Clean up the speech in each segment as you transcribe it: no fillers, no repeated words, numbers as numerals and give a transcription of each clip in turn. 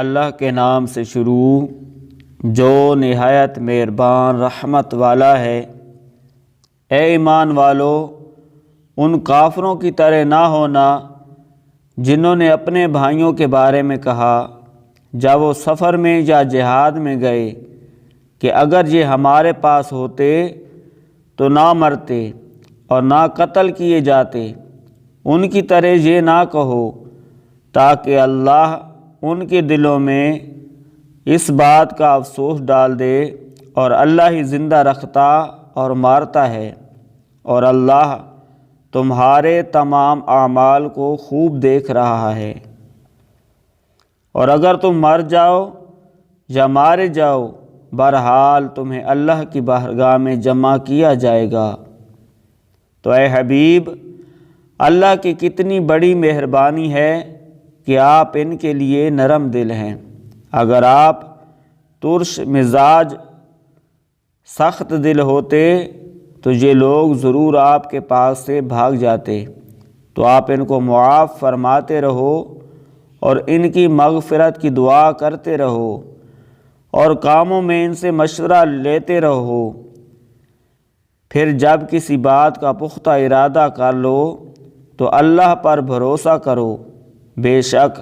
اللہ کے نام سے شروع جو نہایت مہربان رحمت والا ہے۔ اے ایمان والو، ان کافروں کی طرح نہ ہونا جنہوں نے اپنے بھائیوں کے بارے میں کہا جب وہ سفر میں یا جہاد میں گئے کہ اگر یہ ہمارے پاس ہوتے تو نہ مرتے اور نہ قتل کیے جاتے۔ ان کی طرح یہ نہ کہو تاکہ اللہ ان کے دلوں میں اس بات کا افسوس ڈال دے، اور اللہ ہی زندہ رکھتا اور مارتا ہے، اور اللہ تمہارے تمام اعمال کو خوب دیکھ رہا ہے۔ اور اگر تم مر جاؤ یا مارے جاؤ، بہرحال تمہیں اللہ کی بارگاہ میں جمع کیا جائے گا۔ تو اے حبیب، اللہ کی کتنی بڑی مہربانی ہے کہ آپ ان کے لیے نرم دل ہیں۔ اگر آپ ترش مزاج سخت دل ہوتے تو یہ لوگ ضرور آپ کے پاس سے بھاگ جاتے۔ تو آپ ان کو معاف فرماتے رہو اور ان کی مغفرت کی دعا کرتے رہو، اور کاموں میں ان سے مشورہ لیتے رہو۔ پھر جب کسی بات کا پختہ ارادہ کر لو تو اللہ پر بھروسہ کرو، بے شک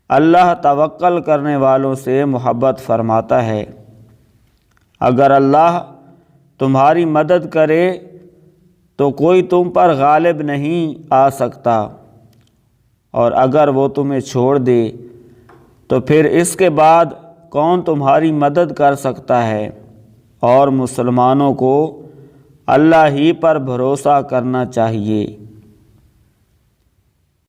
اللہ توکل کرنے والوں سے محبت فرماتا ہے۔ اگر اللہ تمہاری مدد کرے تو کوئی تم پر غالب نہیں آ سکتا، اور اگر وہ تمہیں چھوڑ دے تو پھر اس کے بعد کون تمہاری مدد کر سکتا ہے؟ اور مسلمانوں کو اللہ ہی پر بھروسہ کرنا چاہیے۔